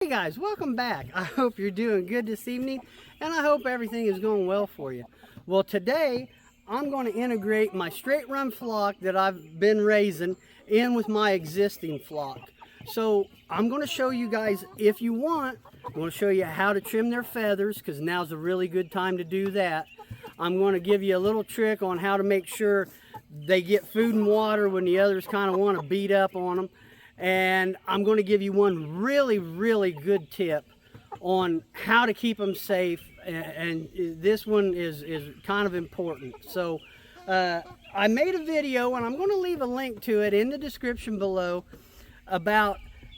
Hey guys, welcome back. I hope you're doing good this evening and I hope everything is going well for you. Well, today I'm going to integrate my straight run flock that I've been raising in with my existing flock. So I'm going to show you guys, if you want, I'm going to show you how to trim their feathers because now's a really good time to do that. I'm going to give you a little trick on how to make sure they get food and water when the others kind of want to beat up on them. And I'm going to give you one really good tip on how to keep them safe, and this one is kind of important. So I made a video, and I'm going to leave a link to it in the description below about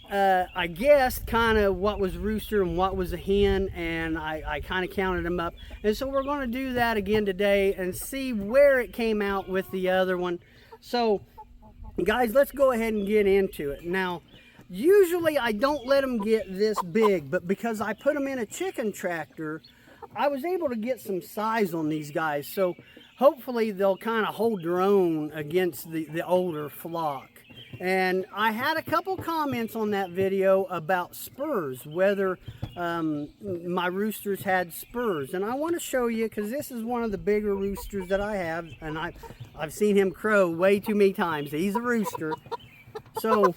I guessed kind of what was rooster and what was a hen, and I kind of counted them up. And so we're going to do that again today and see where it came out with the other one. So guys, let's go ahead and get into it. Now, usually I don't let them get this big, but because I put them in a chicken tractor, I was able to get some size on these guys. So hopefully they'll kind of hold their own against the older flock. And I had a couple comments on that video about spurs, whether my roosters had spurs. And I want to show you, because this is one of the bigger roosters that I have, and I've seen him crow way too many times. He's a rooster. So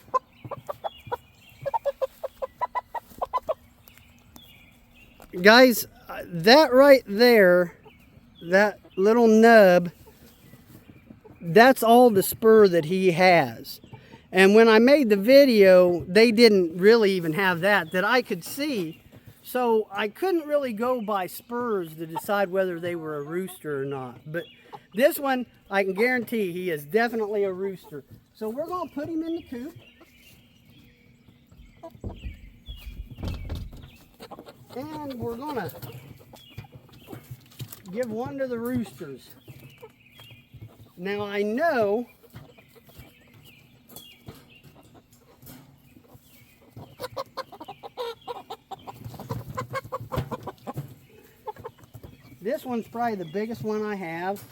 guys, that right there, that little nub, that's all the spur that he has. And when I made the video, they didn't really even have that I could see. So I couldn't really go by spurs to decide whether they were a rooster or not. But this one, I can guarantee he is definitely a rooster. So we're going to put him in the coop. And we're going to give one to the roosters. Now I know this one's probably the biggest one I have,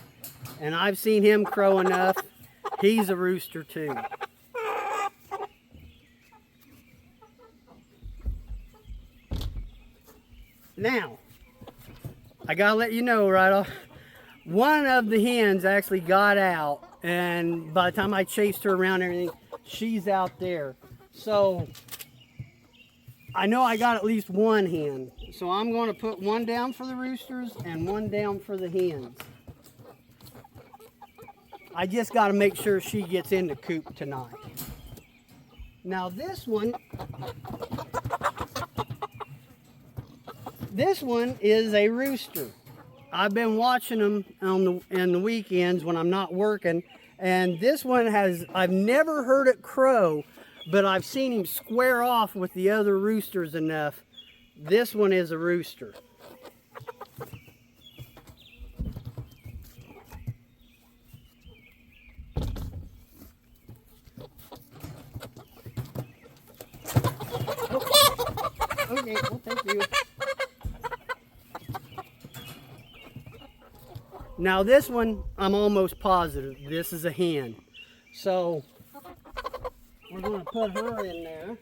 and I've seen him crow enough. He's a rooster too. Now, I gotta let you know right off, one of the hens actually got out, and by the time I chased her around and everything, she's out there. So I know I got at least one hen. So I'm going to put one down for the roosters and one down for the hens. I just got to make sure she gets in the coop tonight. Now this one is a rooster. I've been watching them on the weekends when I'm not working, and this one I've never heard it crow, but I've seen him square off with the other roosters enough. This one is a rooster. Okay, well, thank you. Now this one, I'm almost positive this is a hen. So we're going to put her in there.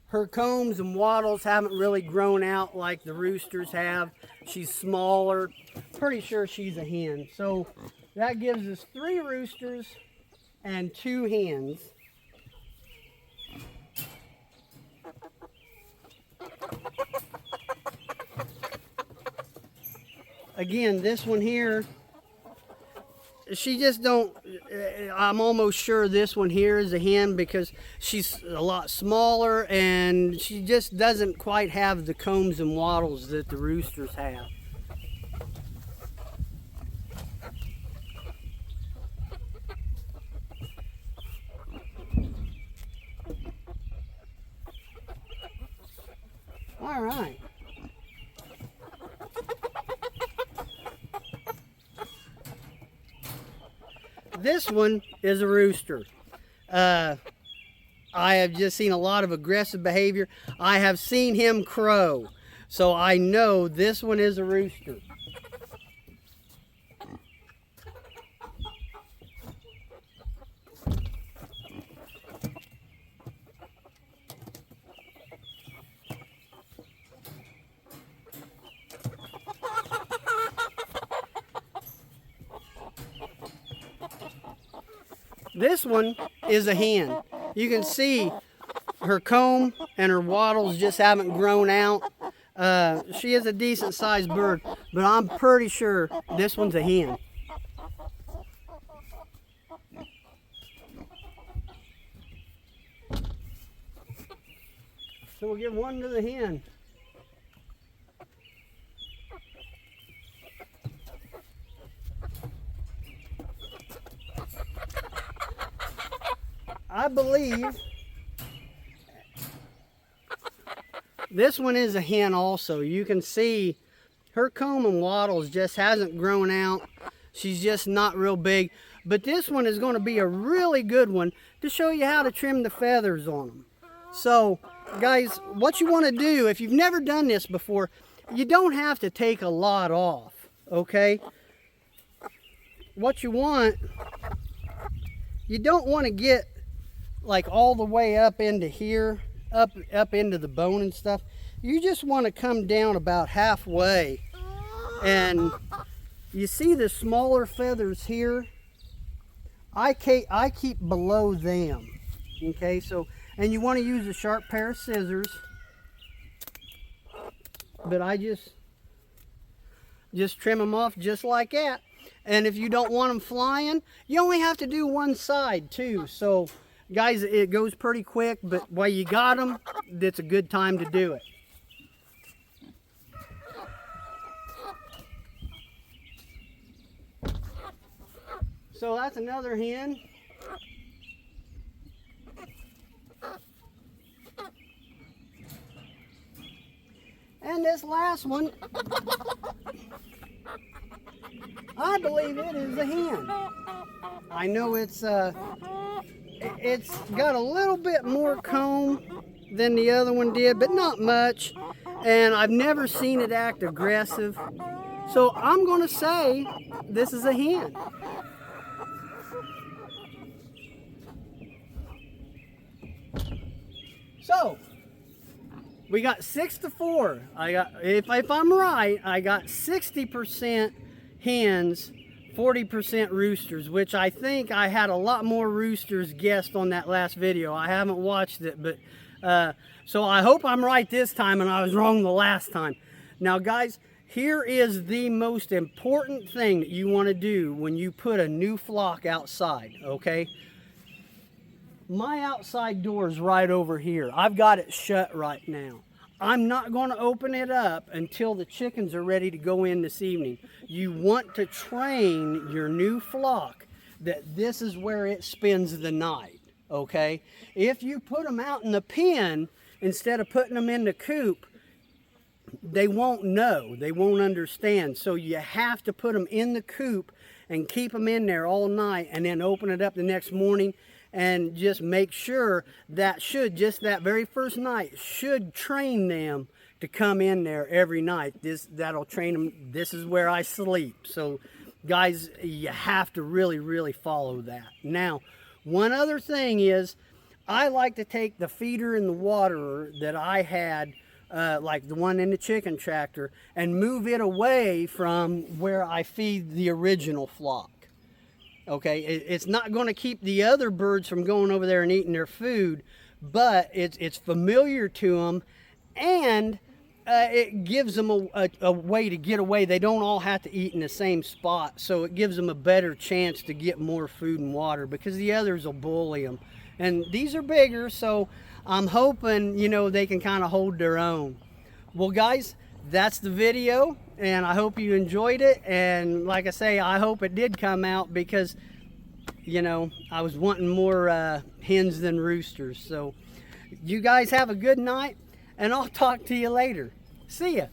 Her combs and wattles haven't really grown out like the roosters have. She's smaller. Pretty sure she's a hen. So that gives us 3 roosters and 2 hens. Again, this one here, she just don't, I'm almost sure this one here is a hen because she's a lot smaller and she just doesn't quite have the combs and wattles that the roosters have. All right. This one is a rooster. I have just seen a lot of aggressive behavior. I have seen him crow. So I know this one is a rooster. This one is a hen. You can see her comb and her wattles just haven't grown out. She is a decent sized bird, but I'm pretty sure this one's a hen. So we'll give one to the hen. I believe this one is a hen also. You can see her comb and wattles just hasn't grown out. She's just not real big. But this one is going to be a really good one to show you how to trim the feathers on them. So guys, what you want to do, if you've never done this before, you don't have to take a lot off, okay? What you want, you don't want to get like all the way up into here, up into the bone and stuff. You just want to come down about halfway, and you see the smaller feathers here. I keep below them, okay? So, and you want to use a sharp pair of scissors, but I just trim them off just like that. And if you don't want them flying, you only have to do one side too. So guys, it goes pretty quick, but while you got them, it's a good time to do it. So that's another hen. And this last one, I believe it is a hen. I know it's got a little bit more comb than the other one did, but not much. And I've never seen it act aggressive. So I'm going to say this is a hen. So we got 6-4. If I'm right, I got 60% hens, 40% roosters, which I think I had a lot more roosters guessed on that last video. I haven't watched it, but so I hope I'm right this time and I was wrong the last time. Now guys, here is the most important thing that you want to do when you put a new flock outside, okay? My outside door is right over here. I've got it shut right now. I'm not going to open it up until the chickens are ready to go in this evening. You want to train your new flock that this is where it spends the night, okay? If you put them out in the pen instead of putting them in the coop, they won't know, they won't understand. So you have to put them in the coop and keep them in there all night and then open it up the next morning. And just make sure that just that very first night should train them to come in there every night. That'll train them. This is where I sleep. So guys, you have to really follow that. Now, one other thing is, I like to take the feeder and the waterer that I had, like the one in the chicken tractor, and move it away from where I feed the original flock. Okay, it's not going to keep the other birds from going over there and eating their food, but it's familiar to them, and it gives them a way to get away. They don't all have to eat in the same spot, so it gives them a better chance to get more food and water, because the others will bully them. And these are bigger, so I'm hoping, you know, they can kind of hold their own. Well guys, that's the video, and I hope you enjoyed it. And like I say, I hope it did come out, because you know, I was wanting more hens than roosters. So you guys have a good night, and I'll talk to you later. See ya.